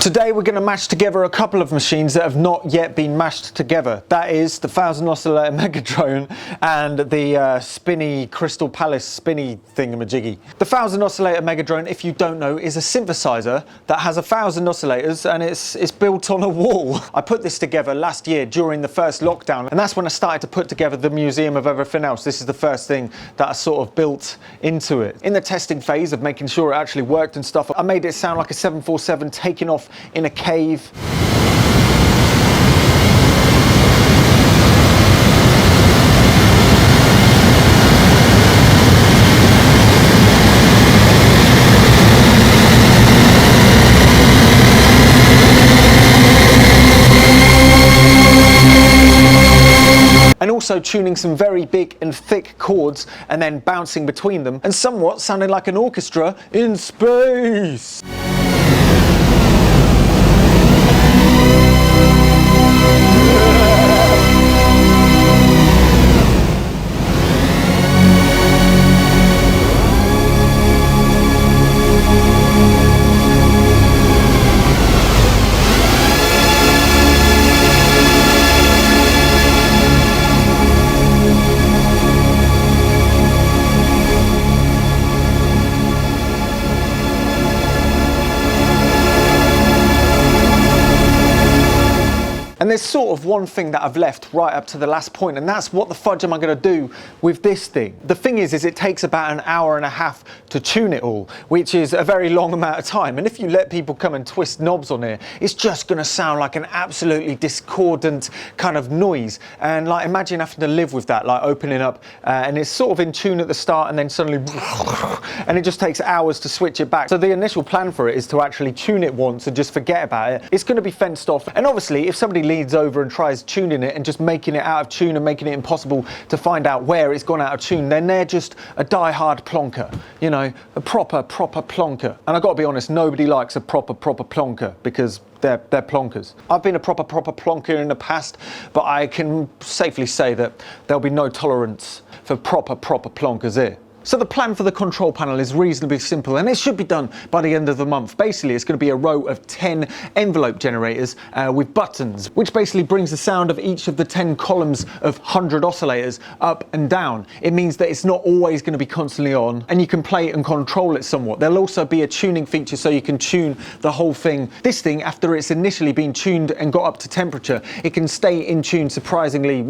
Today we're going to mash together a couple of machines that have not yet been mashed together. That is the 1000 oscillator Megadrone and the spinny Crystal Palace spinny thingamajiggy. The 1000 oscillator Megadrone, if you don't know, is a synthesizer that has 1000 oscillators and it's built on a wall. I put this together last year during the first lockdown, and that's when I started to put together the museum of everything else. This is the first thing that I sort of built into it. In the testing phase of making sure it actually worked and stuff, I made it sound like a 747 taking off in a cave. And also tuning some very big and thick chords and then bouncing between them and somewhat sounding like an orchestra in space. And there's sort of one thing that I've left right up to the last point, and that's what the fudge am I going to do with this thing. The thing is it takes about an hour and a half to tune it all, which is a very long amount of time. And if you let people come and twist knobs on here, it's just going to sound like an absolutely discordant kind of noise. And like, imagine having to live with that, like opening up and it's sort of in tune at the start and then suddenly, and it just takes hours to switch it back. So the initial plan for it is to actually tune it once and just forget about it. It's going to be fenced off. And obviously if somebody leads over and tries tuning it and just making it out of tune and making it impossible to find out where it's gone out of tune, then they're just a die-hard plonker, you know, a proper plonker. And I've got to be honest, nobody likes a proper plonker because they're plonkers. I've been a proper plonker in the past, but I can safely say that there'll be no tolerance for proper plonkers here. So the plan for the control panel is reasonably simple, and it should be done by the end of the month. Basically, it's going to be a row of 10 envelope generators with buttons, which basically brings the sound of each of the 10 columns of 100 oscillators up and down. It means that it's not always going to be constantly on, and you can play and control it somewhat. There'll also be a tuning feature so you can tune the whole thing. This thing, after it's initially been tuned and got up to temperature, it can stay in tune surprisingly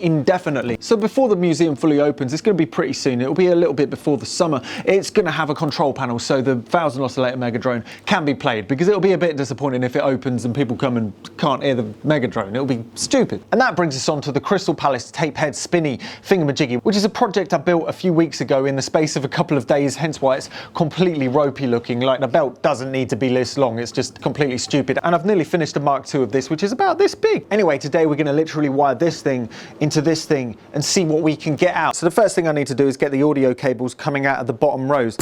indefinitely. So before the museum fully opens, it's going to be pretty soon. It'll be a little bit before the summer. It's going to have a control panel so the 1000 oscillator Megadrone can be played, because it'll be a bit disappointing if it opens and people come and can't hear the Megadrone. It'll be stupid. And that brings us on to the Crystal Palace tape head spinny thingamajiggy, which is a project I built a few weeks ago in the space of a couple of days, hence why it's completely ropey looking. Like, the belt doesn't need to be this long, it's just completely stupid. And I've nearly finished a Mark II of this, which is about this big. Anyway, today we're going to literally wire this thing into this thing and see what we can get out. So the first thing I need to do is get the audio cables coming out of the bottom rows.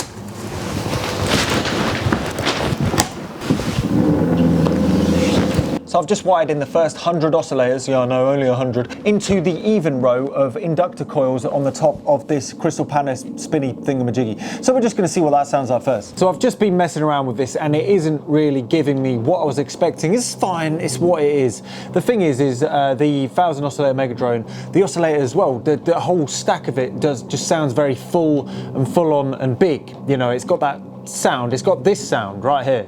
So I've just wired in the first 100 oscillators, yeah I know, only 100, into the even row of inductor coils on the top of this Crystal Palace spinny thingamajiggy. So we're just going to see what that sounds like first. So I've just been messing around with this and it isn't really giving me what I was expecting. It's fine, it's what it is. The thing is the 1000 oscillator Megadrone, the oscillator as well, the whole stack of it just sounds very full and full on and big. You know, it's got that sound, it's got this sound right here.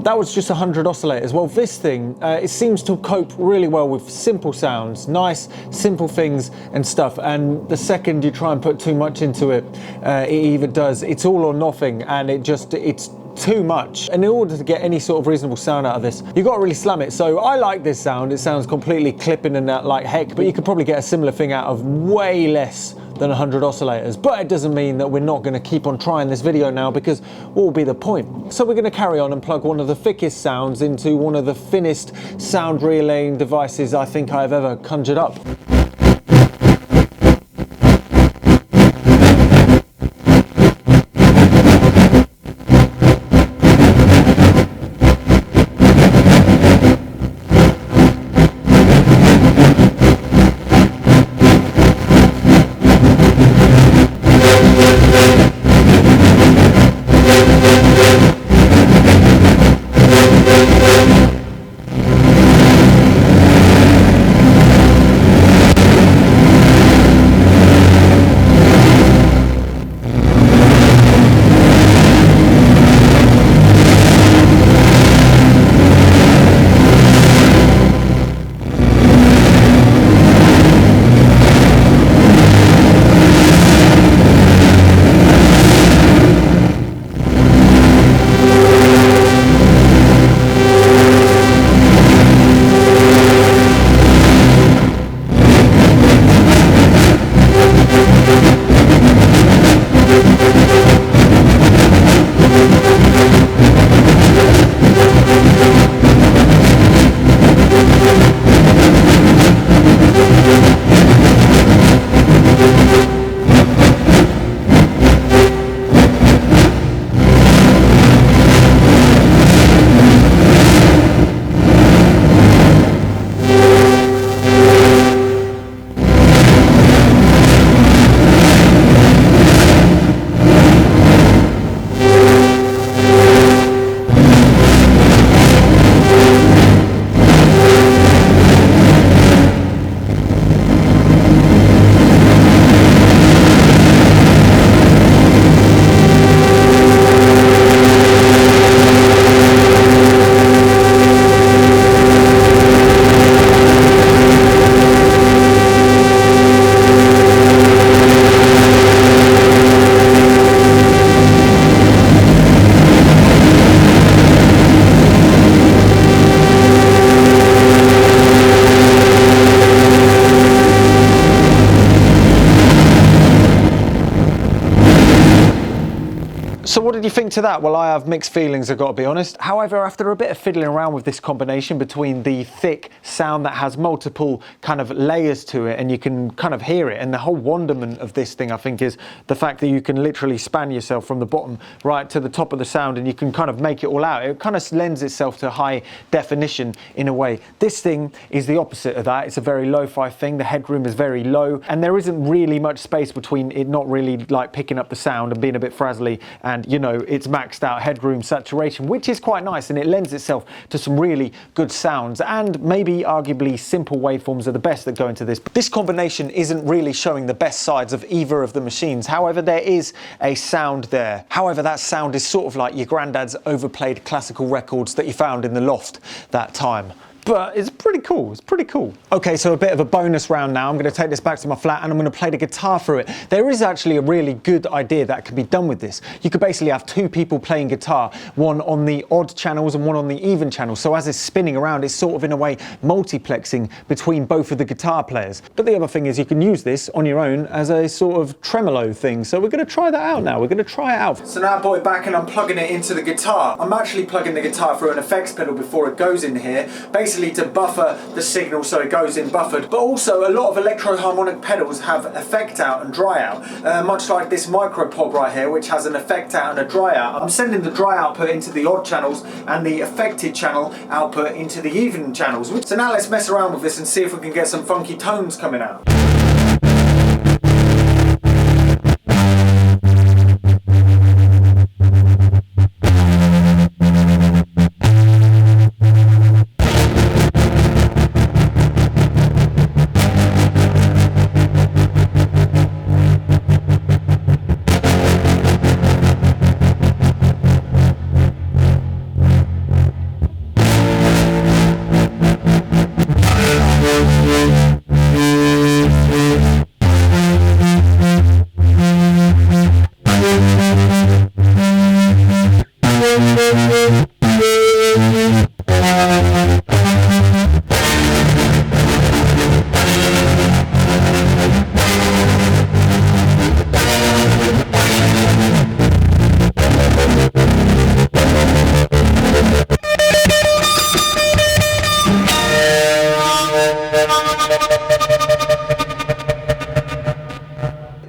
That was just 100 oscillators. Well, this thing, it seems to cope really well with simple sounds, nice, simple things and stuff. And the second you try and put too much into it, it either does, it's all or nothing, and it's too much. And in order to get any sort of reasonable sound out of this, you've got to really slam it. So I like this sound. It sounds completely clipping and that like heck, but you could probably get a similar thing out of way less than 100 oscillators. But it doesn't mean that we're not going to keep on trying this video now, because what will be the point? So we're going to carry on and plug one of the thickest sounds into one of the thinnest sound relaying devices I think I've ever conjured up. to that? Well, I have mixed feelings, I've got to be honest. However, after a bit of fiddling around with this combination between the thick sound that has multiple kind of layers to it and you can kind of hear it, and the whole wonderment of this thing, I think, is the fact that you can literally span yourself from the bottom right to the top of the sound and you can kind of make it all out. It kind of lends itself to high definition in a way. This thing is the opposite of that. It's a very lo-fi thing. The headroom is very low and there isn't really much space between it not really like picking up the sound and being a bit frazzly, and you know, it's maxed out headroom saturation, which is quite nice, and it lends itself to some really good sounds, and maybe arguably simple waveforms are the best that go into this. But this combination isn't really showing the best sides of either of the machines. However, there is a sound there. However, that sound is sort of like your granddad's overplayed classical records that you found in the loft that time. But it's pretty cool, it's pretty cool. Okay, so a bit of a bonus round now. I'm gonna take this back to my flat and I'm gonna play the guitar through it. There is actually a really good idea that could be done with this. You could basically have two people playing guitar, one on the odd channels and one on the even channels. So as it's spinning around, it's sort of in a way multiplexing between both of the guitar players. But the other thing is you can use this on your own as a sort of tremolo thing. So we're gonna try that out now. We're gonna try it out. So now I brought it back and I'm plugging it into the guitar. I'm actually plugging the guitar through an effects pedal before it goes in here. Basically to buffer the signal so it goes in buffered, but also a lot of electro-harmonic pedals have effect out and dry out, much like this micropod right here, which has an effect out and a dry out. I'm sending the dry output into the odd channels and the affected channel output into the even channels. So now let's mess around with this and see if we can get some funky tones coming out.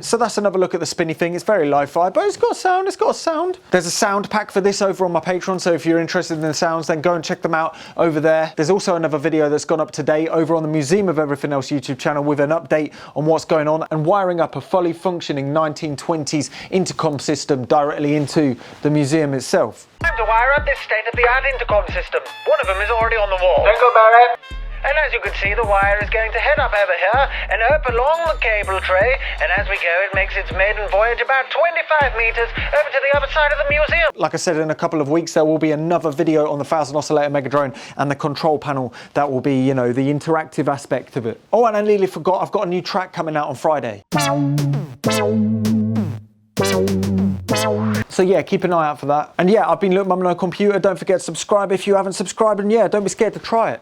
So that's another look at the spinny thing. It's very lo-fi, but it's got a sound, it's got a sound. There's a sound pack for this over on my Patreon, so if you're interested in the sounds, then go and check them out over there. There's also another video that's gone up today over on the Museum of Everything Else YouTube channel with an update on what's going on and wiring up a fully functioning 1920s intercom system directly into the museum itself. Time to wire up this state-of-the-art intercom system. One of them is already on the wall. Thank you, Barrett. And as you can see, the wire is going to head up over here and up along the cable tray, and as we go it makes its maiden voyage about 25 meters over to the other side of the museum. Like I said, in a couple of weeks there will be another video on the 1000 oscillator Megadrone and the control panel that will be, you know, the interactive aspect of it. Oh, and I nearly forgot, I've got a new track coming out on Friday. So yeah, keep an eye out for that. And yeah, I've been Luke Mum No Computer. Don't forget to subscribe if you haven't subscribed, and yeah, don't be scared to try it.